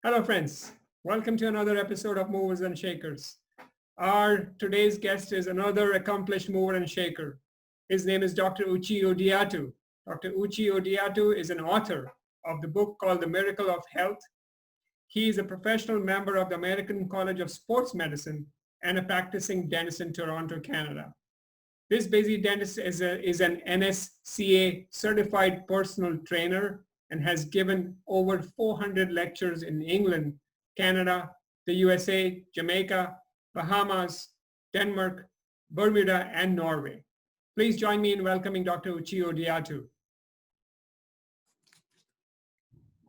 Hello, friends. Welcome to another episode of Movers and Shakers. Our today's guest is another accomplished mover and shaker. His name is Dr. Uche Odiatu. Dr. Uche Odiatu is an author of the book called The Miracle of Health. He is a professional member of the American College of Sports Medicine and a practicing dentist in Toronto, Canada. This busy dentist is an NSCA certified personal trainer and has given over 400 lectures in England, Canada, the USA, Jamaica, Bahamas, Denmark, Bermuda, and Norway. Please join me in welcoming Dr. Uche Odiatu.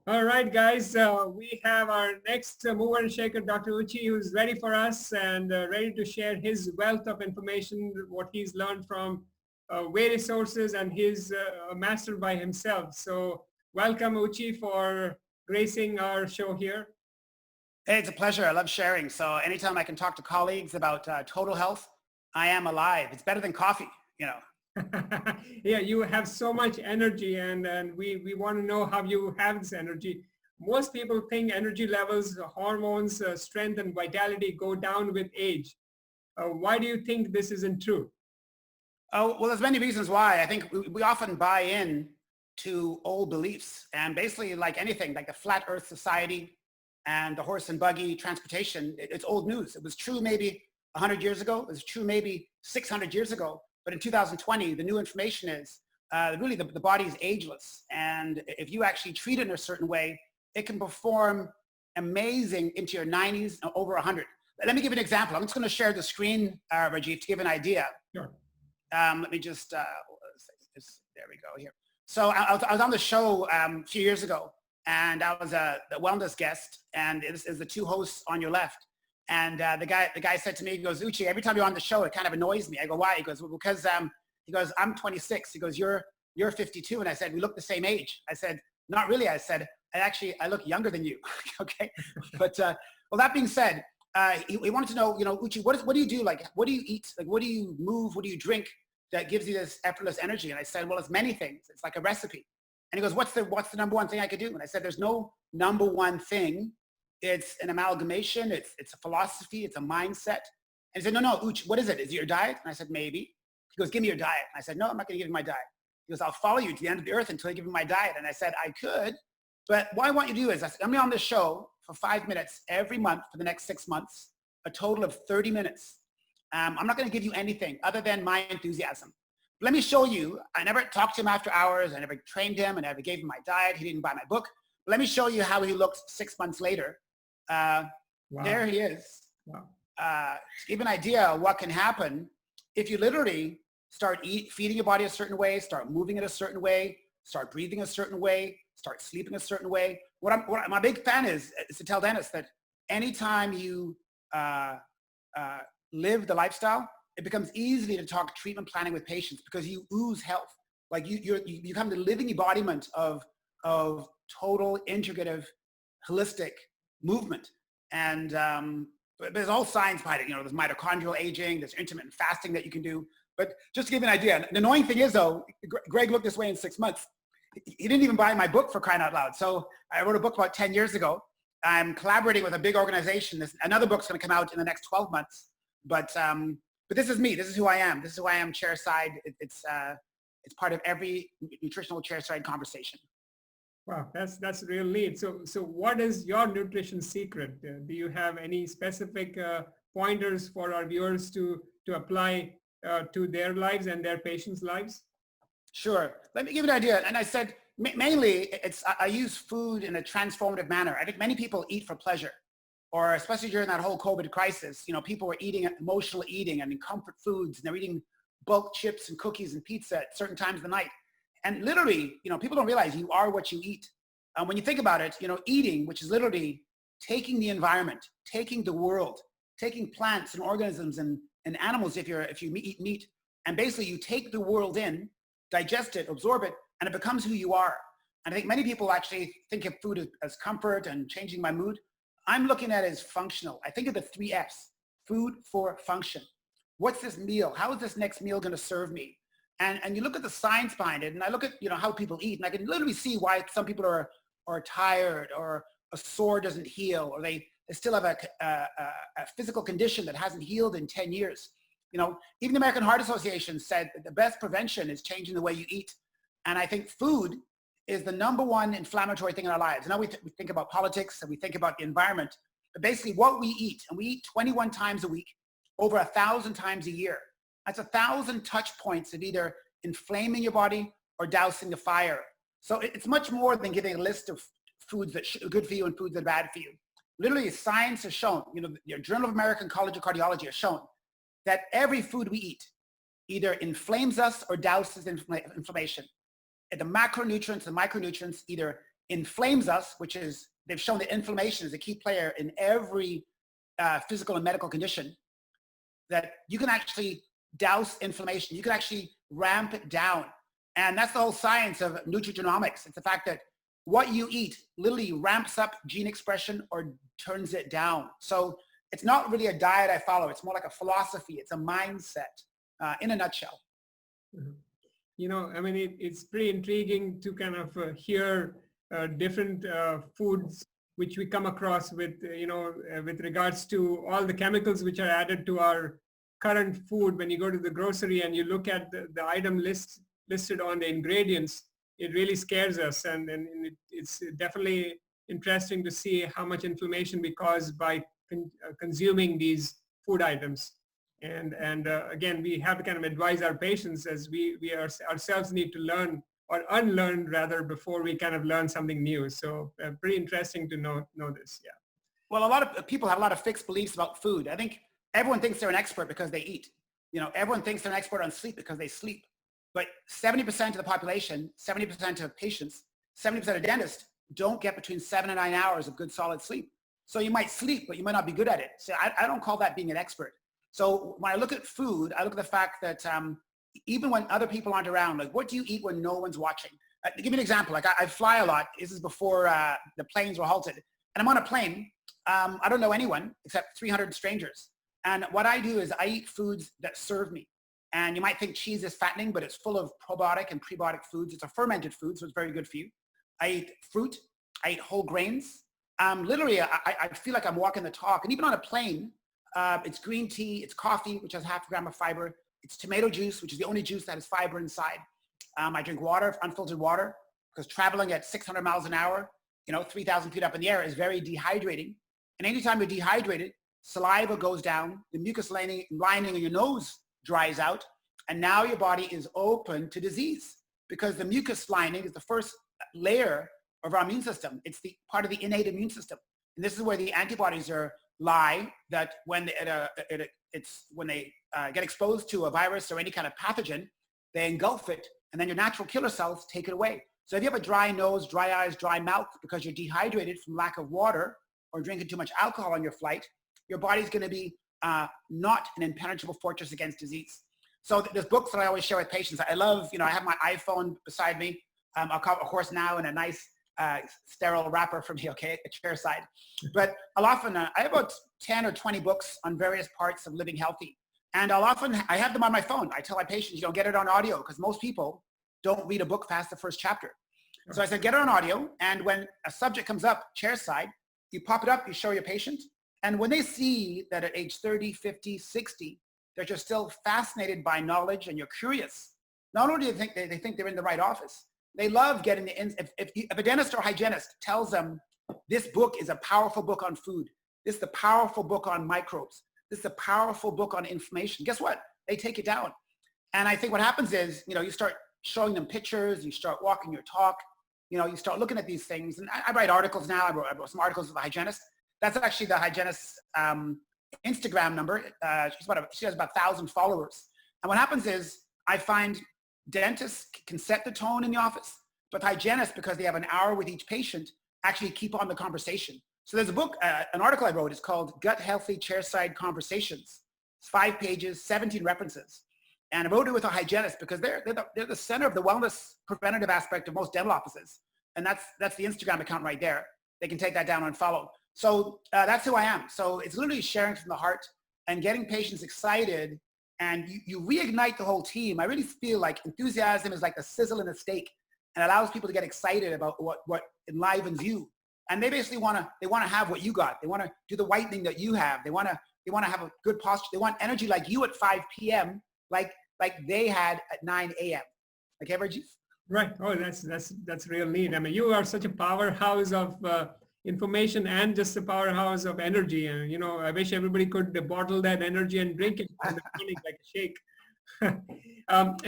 All right, guys, we have our next mover and shaker, Dr. Uche, who's ready for us and ready to share his wealth of information, what he's learned from various sources and his mastered by himself. So welcome, Uche, for gracing our show here. Hey, it's a pleasure. I love sharing. So anytime I can talk to colleagues about total health, I am alive. It's better than coffee, you know. Yeah, you have so much energy and we want to know how you have this energy. Most people think energy levels, hormones, strength and vitality go down with age. Why do you think this isn't true? Oh, well, there's many reasons why. I think we often buy in to old beliefs, and basically like anything, like the flat earth society and the horse and buggy transportation, it's old news. It was true maybe 100 years ago. It was true maybe 600 years ago. But in 2020, the new information is really the body is ageless. And if you actually treat it in a certain way, it can perform amazing into your 90s, over 100. Let me give you an example. I'm just going to share the screen, Rajiv, to give an idea. Sure. Let me just, there we go here. So I was on the show a few years ago, and I was a wellness guest, and this is the two hosts on your left. And the guy said to me, he goes, Uche, every time you're on the show, it kind of annoys me. I go, why? He goes, well, because he goes, I'm 26. He goes, you're 52. And I said, we look the same age. I said, not really. I said, I look younger than you. Okay. But well, that being said, he wanted to know, Uche, what do you do? Like, what do you eat? Like, what do you move? What do you drink that gives you this effortless energy? And I said, well, it's many things. It's like a recipe. And he goes, what's the number one thing I could do? And I said, there's no number one thing. It's an amalgamation. It's a philosophy. It's a mindset. And he said, no, Uche, what is it? Is it your diet? And I said, maybe. He goes, give me your diet. And I said, no, I'm not going to give you my diet. He goes, I'll follow you to the end of the earth until you give me my diet. And I said, I could, but what I want you to do is, I said, I'm going to be on this show for 5 minutes every month for the next 6 months, a total of 30 minutes. I'm not going to give you anything other than my enthusiasm. Let me show you. I never talked to him after hours. I never trained him. I never gave him my diet. He didn't buy my book. But let me show you how he looks 6 months later. Wow. There he is. Wow. To give an idea of what can happen if you literally start feeding your body a certain way, start moving it a certain way, start breathing a certain way, start sleeping a certain way. What my big fan is to tell dentists that anytime you live the lifestyle, it becomes easy to talk treatment planning with patients because you ooze health. Like you become the living embodiment of total integrative, holistic movement. And there's all science behind it. There's mitochondrial aging, there's intermittent fasting that you can do. But just to give you an idea, the annoying thing is though, Greg looked this way in 6 months. He didn't even buy my book, for crying out loud. So I wrote a book about 10 years ago. I'm collaborating with a big organization. Another book's going to come out in the next 12 months. But this is me. This is who I am. This is who I am chairside. It's part of every nutritional chairside conversation. Wow, that's real neat. So what is your nutrition secret? Do you have any specific pointers for our viewers to apply to their lives and their patients' lives? Sure. Let me give you an idea. And I said, mainly, I use food in a transformative manner. I think many people eat for pleasure, or especially during that whole COVID crisis, people were eating emotional eating and comfort foods, and they're eating bulk chips and cookies and pizza at certain times of the night. And literally, people don't realize you are what you eat. When you think about it, eating, which is literally taking the environment, taking the world, taking plants and organisms and animals if you eat meat, and basically you take the world in, digest it, absorb it, and it becomes who you are. And I think many people actually think of food as comfort and changing my mood. I'm looking at it as functional. I think of the 3 Fs, food for function. What's this meal? How is this next meal going to serve me? And you look at the science behind it, and I look at how people eat, and I can literally see why some people are tired or a sore doesn't heal, or they still have a physical condition that hasn't healed in 10 years. Even the American Heart Association said that the best prevention is changing the way you eat. And I think food is the number one inflammatory thing in our lives. Now we think about politics and we think about the environment, but basically what we eat, and we eat 21 times a week, over 1,000 times a year. That's 1,000 touch points of either inflaming your body or dousing the fire. So it's much more than giving a list of foods that are good for you and foods that are bad for you. Literally, science has shown, your Journal of American College of Cardiology has shown that every food we eat either inflames us or douses inflammation. And the macronutrients and micronutrients either inflames us, which is, they've shown that inflammation is a key player in every physical and medical condition, that you can actually douse inflammation. You can actually ramp it down. And that's the whole science of nutrigenomics. It's the fact that what you eat literally ramps up gene expression or turns it down. So it's not really a diet I follow. It's more like a philosophy. It's a mindset in a nutshell. Mhm. It's pretty intriguing to kind of hear different foods which we come across with, with regards to all the chemicals which are added to our current food. When you go to the grocery and you look at the item listed on the ingredients, it really scares us. And it's definitely interesting to see how much inflammation we cause by consuming these food items. And again, we have to kind of advise our patients, as we ourselves need to learn, or unlearn rather, before we kind of learn something new. So pretty interesting to know this. Yeah. Well, a lot of people have a lot of fixed beliefs about food. I think everyone thinks they're an expert because they eat. Everyone thinks they're an expert on sleep because they sleep. But 70% of the population, 70% of patients, 70% of dentists don't get between 7 and 9 hours of good solid sleep. So you might sleep, but you might not be good at it. So I don't call that being an expert. So when I look at food, I look at the fact that even when other people aren't around, like, what do you eat when no one's watching? To give you an example, like I fly a lot. This is before the planes were halted. And I'm on a plane. I don't know anyone except 300 strangers. And what I do is I eat foods that serve me. And you might think cheese is fattening, but it's full of probiotic and prebiotic foods. It's a fermented food, so it's very good for you. I eat fruit. I eat whole grains. Literally, I feel like I'm walking the talk. And even on a plane, it's green tea, it's coffee, which has 0.5 gram of fiber. It's tomato juice, which is the only juice that has fiber inside. I drink water, unfiltered water, because traveling at 600 miles an hour, 3,000 feet up in the air is very dehydrating. And anytime you're dehydrated, saliva goes down, the mucus lining in your nose dries out, and now your body is open to disease, because the mucus lining is the first layer of our immune system. It's the part of the innate immune system. And this is where the antibodies lie, that when they get exposed to a virus or any kind of pathogen, they engulf it, and then your natural killer cells take it away. So if you have a dry nose, dry eyes, dry mouth because you're dehydrated from lack of water or drinking too much alcohol on your flight, your body's going to be not an impenetrable fortress against disease. So there's books that I always share with patients. I love, I have my iPhone beside me. I'll call it, of course, now in a nice sterile wrapper for me, okay, a chair side. But I'll often, I have about 10 or 20 books on various parts of living healthy. And I have them on my phone. I tell my patients, get it on audio, because most people don't read a book past the first chapter. So I said, get it on audio. And when a subject comes up, chair side, you pop it up, you show your patient. And when they see that at age 30, 50, 60, that you're still fascinated by knowledge and you're curious, not only do they think they're in the right office, they love getting if a dentist or hygienist tells them, this book is a powerful book on food, this is a powerful book on microbes, this is a powerful book on inflammation, guess what? They take it down. And I think what happens is, you start showing them pictures, you start walking your talk, you start looking at these things. And I write articles now. I wrote some articles with a hygienist. That's actually the hygienist's Instagram number. She has about 1,000 followers. And what happens is I find dentists can set the tone in the office, but hygienists, because they have an hour with each patient, actually keep on the conversation. So there's a book, an article I wrote, it's called Gut Healthy Chairside Conversations. It's 5 pages, 17 references. And I wrote it with a hygienist because they're the center of the wellness preventative aspect of most dental offices. And that's the Instagram account right there. They can take that down and follow. So that's who I am. So it's literally sharing from the heart and getting patients excited, and you reignite the whole team. I really feel like enthusiasm is like the sizzle in a steak and allows people to get excited about what enlivens you. And they basically want to have what you got. They want to do the whitening that you have. They want to have a good posture. They want energy like you at 5 p.m. like they had at 9 a.m. Okay, Rajiv? Right. Oh, that's real neat. I mean, you are such a powerhouse of information and just a powerhouse of energy. And, I wish everybody could bottle that energy and drink it in the morning like a shake. And,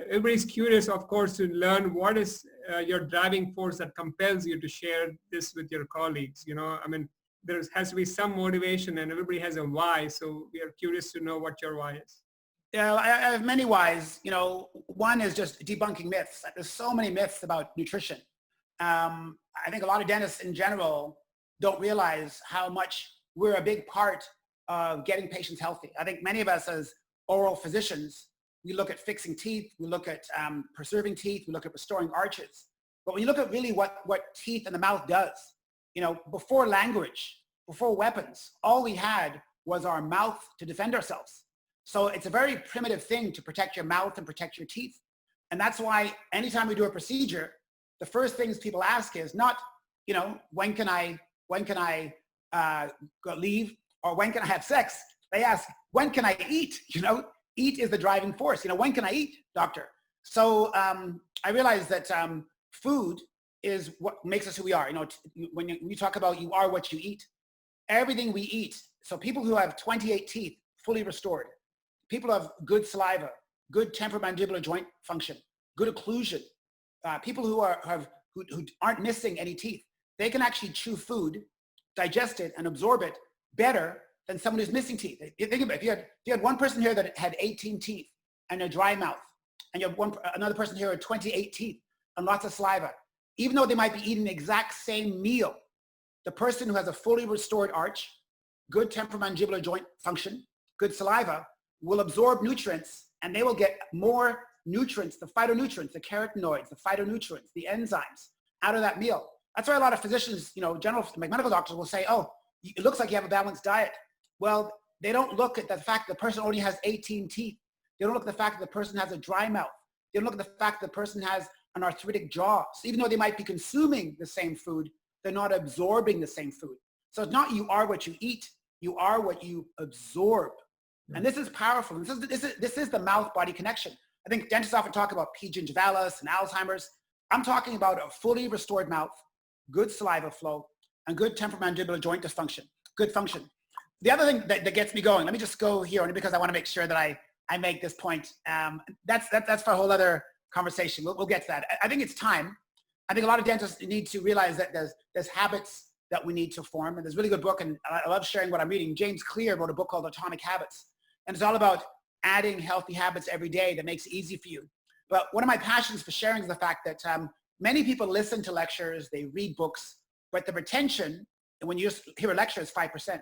everybody's curious, of course, to learn what is your driving force that compels you to share this with your colleagues. I mean, there has to be some motivation and everybody has a why. So we are curious to know what your why is. Yeah, I have many whys. One is just debunking myths. There's so many myths about nutrition. I think a lot of dentists in general don't realize how much we're a big part of getting patients healthy. I think many of us as oral physicians, we look at fixing teeth, we look at preserving teeth, we look at restoring arches. But when you look at really what teeth and the mouth does, before language, before weapons, all we had was our mouth to defend ourselves. So it's a very primitive thing to protect your mouth and protect your teeth. And that's why anytime we do a procedure, the first things people ask is not, when can I leave or when can I have sex? They ask, when can I eat? Eat is the driving force. When can I eat, doctor? So I realized that food is what makes us who we are. When you talk about you are what you eat, everything we eat. So people who have 28 teeth fully restored, people who have good saliva, good temporomandibular joint function, good occlusion, people who aren't missing any teeth, they can actually chew food, digest it, and absorb it better than someone who's missing teeth. Think about it. If you had one person here that had 18 teeth and a dry mouth, and you have another person here with 28 teeth and lots of saliva, even though they might be eating the exact same meal, the person who has a fully restored arch, good temporomandibular joint function, good saliva, will absorb nutrients, and they will get more nutrients, the phytonutrients, the carotenoids, the phytonutrients, the enzymes out of that meal. That's why a lot of physicians, general medical doctors will say, oh, it looks like you have a balanced diet. Well, they don't look at the fact that the person only has 18 teeth. They don't look at the fact that the person has a dry mouth. They don't look at the fact that the person has an arthritic jaw. So even though they might be consuming the same food, they're not absorbing the same food. So it's not you are what you eat, you are what you absorb. And this is powerful. This is the mouth-body connection. I think dentists often talk about P. gingivalis and Alzheimer's. I'm talking about a fully restored mouth, good saliva flow, and good temporomandibular joint dysfunction, good function. The other thing that gets me going, let me just go here only because I want to make sure that I make this point. That's for a whole other conversation. We'll get to that. I think it's time. I think a lot of dentists need to realize that there's habits that we need to form. And there's a really good book, and I love sharing what I'm reading. James Clear wrote a book called Atomic Habits. And it's all about adding healthy habits every day that makes it easy for you. But one of my passions for sharing is the fact that many people listen to lectures, they read books, but the retention, and when you just hear a lecture, is 5%.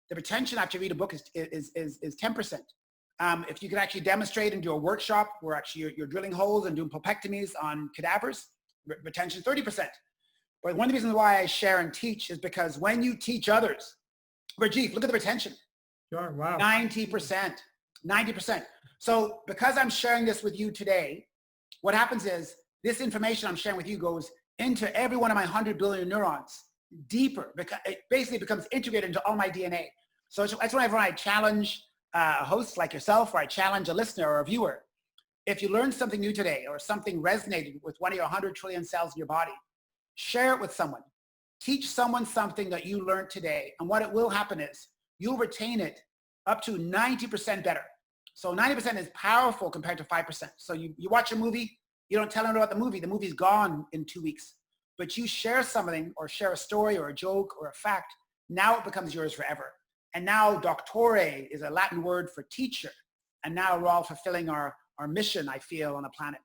The retention after you read a book is 10%. If you can actually demonstrate and do a workshop where actually you're drilling holes and doing pulpectomies on cadavers, retention is 30%. But one of the reasons why I share and teach is because when you teach others, Rajiv, look at the retention. Sure, wow. 90%. So because I'm sharing this with you today, what happens is this information I'm sharing with you goes into every one of my 100 billion neurons deeper, because it basically becomes integrated into all my DNA. So that's whenever I challenge a host like yourself, or I challenge a listener or a viewer. If you learned something new today or something resonated with one of your 100 trillion cells in your body, share it with someone. Teach someone something that you learned today. And what it will happen is you'll retain it up to 90% better. So 90% is powerful compared to 5%. So you watch a movie, you don't tell anyone about the movie's gone in 2 weeks. But you share something or share a story or a joke or a fact, now it becomes yours forever. And now doctore is a Latin word for teacher. And now we're all fulfilling our mission, I feel, on the planet.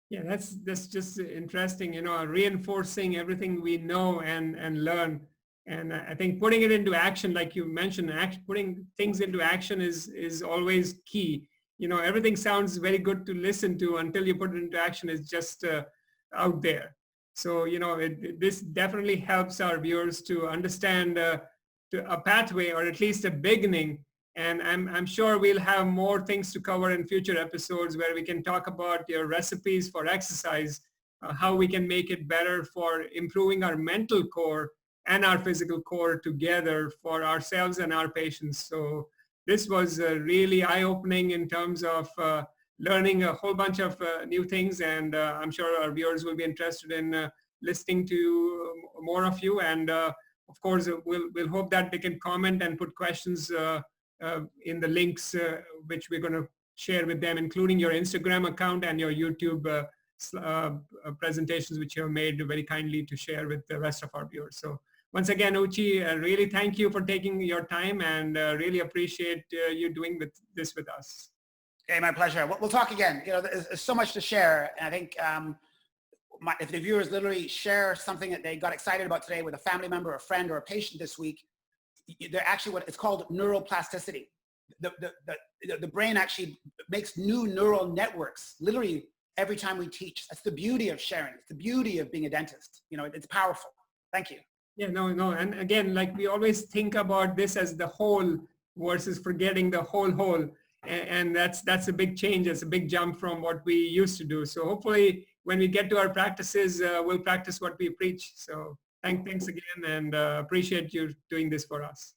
Yeah, that's just interesting, reinforcing everything we know and learn. And I think putting it into action, like you mentioned, putting things into action is always key. Everything sounds very good to listen to until you put it into action. It's just out there. So, this definitely helps our viewers to understand a pathway, or at least a beginning. And I'm sure we'll have more things to cover in future episodes where we can talk about your recipes for exercise how we can make it better for improving our mental core and our physical core together for ourselves and our patients. So this was really eye-opening in terms of learning a whole bunch of new things, and I'm sure our viewers will be interested in listening to more of you. And of course, we'll hope that they can comment and put questions in the links which we're going to share with them, including your Instagram account and your YouTube presentations, which you have made very kindly to share with the rest of our viewers. So once again, Uche, really thank you for taking your time, and really appreciate you doing this with us. Okay, my pleasure. We'll talk again. You know, there's so much to share. And I think if the viewers literally share something that they got excited about today with a family member, a friend, or a patient this week, they're actually what it's called neuroplasticity. The brain actually makes new neural networks literally every time we teach. That's the beauty of sharing. It's the beauty of being a dentist. You know, it's powerful. Thank you. Yeah, no. And again, like we always think about this as the whole versus forgetting the whole. And that's a big change. It's a big jump from what we used to do. So hopefully when we get to our practices, we'll practice what we preach. So thanks again, and appreciate you doing this for us.